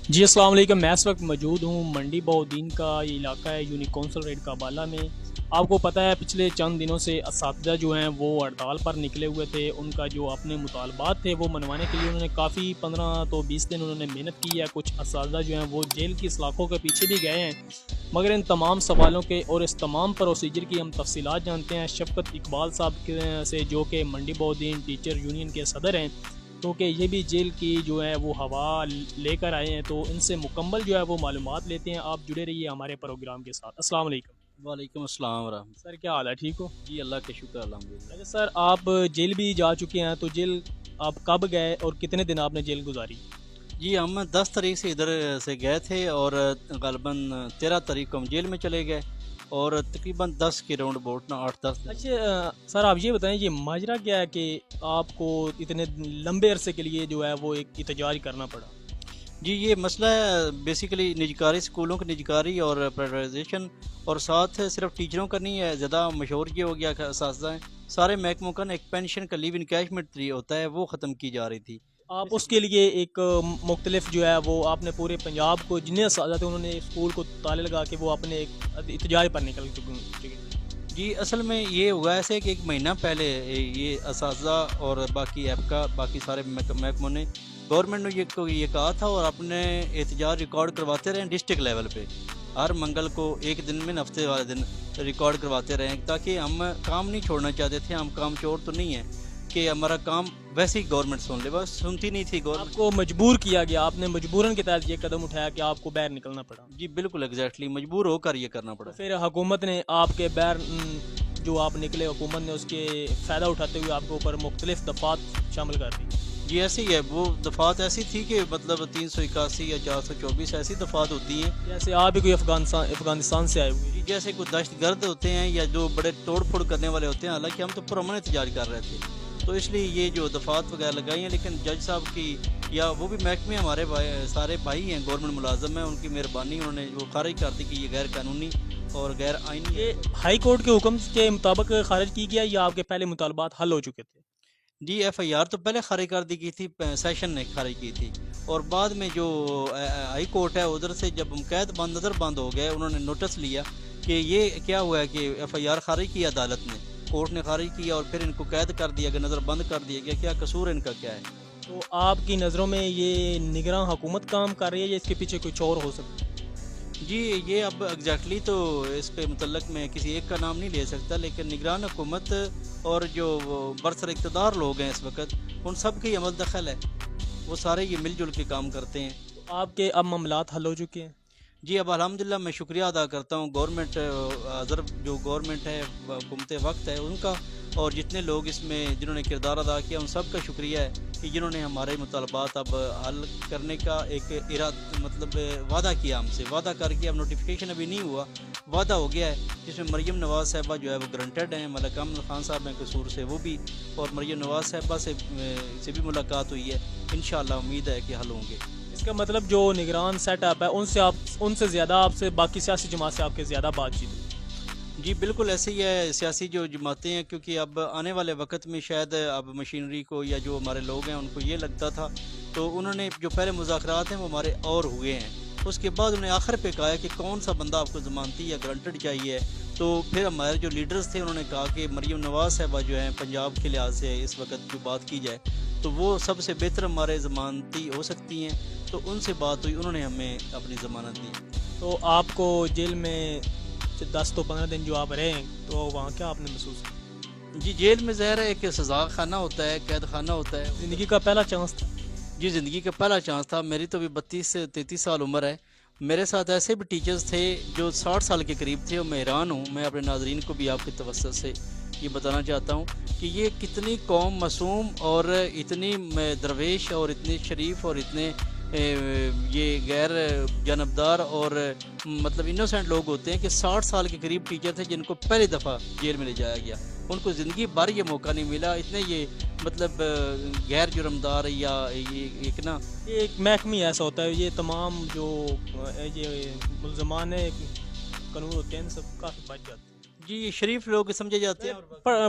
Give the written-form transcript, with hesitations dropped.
جی السلام علیکم، میں اس وقت موجود ہوں منڈی بہاؤالدین کا یہ علاقہ ہے یونی کونسل ریڈ کابالہ میں۔ آپ کو پتہ ہے پچھلے چند دنوں سے اساتذہ جو ہیں وہ ہڑتال پر نکلے ہوئے تھے، ان کا جو اپنے مطالبات تھے وہ منوانے کے لیے انہوں نے کافی 15 تو 20 دن انہوں نے محنت کی ہے۔ کچھ اساتذہ جو ہیں وہ جیل کی سلاخوں کے پیچھے بھی گئے ہیں، مگر ان تمام سوالوں کے اور اس تمام پروسیجر کی ہم تفصیلات جانتے ہیں شفقت اقبال صاحب سے، جو کہ منڈی بہاؤالدین ٹیچر یونین کے صدر ہیں، کیونکہ یہ بھی جیل کی جو ہے وہ ہوا لے کر آئے ہیں، تو ان سے مکمل جو ہے وہ معلومات لیتے ہیں۔ آپ جڑے رہیے ہمارے پروگرام کے ساتھ۔ السلام علیکم وعلیکم السلام ورحمۃ سر، کیا حال ہے؟ ٹھیک ہو؟ اللہ جی، اللہ کا شکر الحمد للہ۔ اچھا سر، آپ جیل بھی جا چکے ہیں، تو جیل آپ کب گئے اور کتنے دن آپ نے جیل گزاری؟ جی ہم 10 تاریخ سے ادھر سے گئے تھے اور غالباً 13 تاریخ کو ہم جیل میں چلے گئے اور تقریباً 10 کے راؤنڈ اباؤٹ نا 8-10 دن ہو گئے۔ اچھا سر، آپ یہ بتائیں یہ ماجرا کیا ہے کہ آپ کو اتنے لمبے عرصے کے لیے جو ہے وہ ایک احتجاج کرنا پڑا؟ جی یہ مسئلہ ہے بیسیکلی نجکاری اسکولوں کی نجکاری اور پرائیویٹائزیشن، اور ساتھ صرف ٹیچروں کا نہیں ہے، زیادہ مشہور یہ ہو گیا کہ اساتذہ ہیں سارے محکموں کا نا ایک پینشن کا لیو انکیشمنٹ ہوتا ہے، وہ ختم کی جا رہی تھی۔ آپ اس کے لیے ایک مختلف جو ہے وہ آپ نے پورے پنجاب کو جتنے اساتذہ تھے انہوں نے اسکول کو تالے لگا کے وہ اپنے ایک احتجاج پر نکل چکے۔ جی اصل میں یہ ہوا ایسے کہ ایک مہینہ پہلے یہ اساتذہ اور باقی ایپکا باقی سارے محکموں نے گورنمنٹ نے یہ کہا تھا اور اپنے احتجاج ریکارڈ کرواتے رہے ڈسٹرکٹ لیول پہ، ہر منگل کو ایک دن میں ہفتے والے دن ریکارڈ کرواتے رہے، تاکہ ہم کام نہیں چھوڑنا چاہتے تھے، ہم کام چور تو نہیں ہیں کہ ہمارا کام ویسے ہی گورنمنٹ سن لے، بس سنتی نہیں تھی آپ گورنمنٹ۔ کو مجبور کیا گیا، آپ نے مجبوراً کے تحت یہ قدم اٹھایا کہ آپ کو باہر نکلنا پڑا؟ جی بالکل ایگزیکٹلی مجبور ہو کر یہ کرنا تو پڑا۔ پھر حکومت نے آپ کے باہر جو آپ نکلے، حکومت نے اس کے فائدہ اٹھاتے ہوئے آپ کے اوپر مختلف دفعات شامل کر دی؟ جی ایسی ہے، وہ دفعات ایسی تھی کہ مطلب 381 یا 424 ایسی دفعات ہوتی ہیں، جیسے آپ بھی کوئی افغانستان سے آئے ہوئے؟ جی جیسے کوئی دہشت گرد ہوتے ہیں یا جو بڑے توڑ پھوڑ کرنے والے ہوتے ہیں، حالانکہ ہم تو پرامن احتجاج کر رہے تھے، تو اس لیے یہ جو دفعات وغیرہ لگائی ہیں، لیکن جج صاحب کی یا وہ بھی محکمے ہمارے سارے بھائی ہیں، گورنمنٹ ملازم ہیں، ان کی مہربانی انہوں نے وہ خارج کر دی کہ یہ غیر قانونی اور غیر آئینی ہے۔ یہ ہائی کورٹ کے حکم کے مطابق خارج کی گیا یا آپ کے پہلے مطالبات حل ہو چکے تھے؟ جی ایف آئی آر تو پہلے خارج کر دی گئی تھی، سیشن نے خارج کی تھی، اور بعد میں جو ہائی کورٹ ہے ادھر سے جب قید بند نظر بند ہو گئے، انہوں نے نوٹس لیا کہ یہ کیا ہوا ہے کہ ایف آئی آر خارج کی عدالت نے، کورٹ نے خارج کیا اور پھر ان کو قید کر دیا گیا، نظر بند کر دیا گیا، کیا قصور ہے ان کا کیا ہے؟ تو آپ کی نظروں میں یہ نگراں حکومت کام کر رہی ہے یا اس کے پیچھے کچھ اور ہو سکتا ہے؟ جی یہ اب ایگزیکٹلی تو اس پہ متعلق میں کسی ایک کا نام نہیں لے سکتا، لیکن نگران حکومت اور جو برسر اقتدار لوگ ہیں اس وقت، ان سب کی عمل دخل ہے، وہ سارے یہ مل جل کے کام کرتے ہیں۔ تو آپ کے اب معاملات حل ہو چکے ہیں؟ جی اب الحمدللہ میں شکریہ ادا کرتا ہوں گورنمنٹ جو گورنمنٹ ہے، حکومت وقت ہے ان کا، اور جتنے لوگ اس میں جنہوں نے کردار ادا کیا ان سب کا شکریہ ہے کہ جنہوں نے ہمارے مطالبات اب حل کرنے کا ایک مطلب وعدہ کیا ہم سے، وعدہ کر کے اب نوٹیفیکیشن ابھی نہیں ہوا، وعدہ ہو گیا ہے، جس میں مریم نواز صاحبہ جو ہے وہ گرنٹڈ ہیں، ملک امن خان صاحب ہیں قصور سے وہ بھی، اور مریم نواز صاحبہ سے بھی ملاقات ہوئی ہے، انشاءاللہ امید ہے کہ حل ہوں گے۔ اس کا مطلب جو نگران سیٹ اپ ہے ان سے زیادہ آپ سے باقی سیاسی جماعت سے آپ کے زیادہ بات چیت ہے؟ جی بالکل ایسے ہی ہے، سیاسی جو جماعتیں ہیں، کیونکہ اب آنے والے وقت میں شاید اب مشینری کو یا جو ہمارے لوگ ہیں ان کو یہ لگتا تھا، تو انہوں نے جو پہلے مذاکرات ہیں وہ ہمارے اور ہوئے ہیں، اس کے بعد انہوں نے آخر پہ کہا کہ کون سا بندہ آپ کو ضمانتی یا گرانٹڈ چاہیے، تو پھر ہمارے جو لیڈرز تھے انہوں نے کہا کہ مریم نواز صاحبہ جو ہیں پنجاب کے لحاظ سے اس وقت جو بات کی جائے تو وہ سب سے بہتر ہمارے ضمانتی ہو سکتی ہیں، تو ان سے بات ہوئی، انہوں نے ہمیں اپنی ضمانت دی۔ تو آپ کو جیل میں 10 تو 15 دن جو آپ رہے ہیں تو وہاں کیا آپ نے محسوس کیا؟ جی جیل میں ظاہر ہے ایک سزا خانہ ہوتا ہے، قید خانہ ہوتا ہے، زندگی کا پہلا چانس تھا؟ جی زندگی کا پہلا چانس تھا، میری تو ابھی 32 سے 33 سال عمر ہے، میرے ساتھ ایسے بھی ٹیچرز تھے جو 60 سال کے قریب تھے، اور میں حیران ہوں، میں اپنے ناظرین کو بھی آپ کی توسط سے یہ بتانا چاہتا ہوں کہ یہ کتنی قوم معصوم اور اتنی درویش اور اتنے شریف اور اتنے یہ غیر جانبدار اور مطلب انوسینٹ لوگ ہوتے ہیں کہ 60 سال کے قریب ٹیچر تھے جن کو پہلی دفعہ جیل میں لے جایا گیا، ان کو زندگی بھر یہ موقع نہیں ملا، اتنے یہ مطلب غیر جرمدار یا یہ ایک نا یہ ایک محکمہ ایسا ہوتا ہے، یہ تمام جو یہ ملزمان قانون ہوتے ہیں ان سب کافی بچ جاتے ہیں۔ جی یہ شریف لوگ سمجھے جاتے ہیں، اور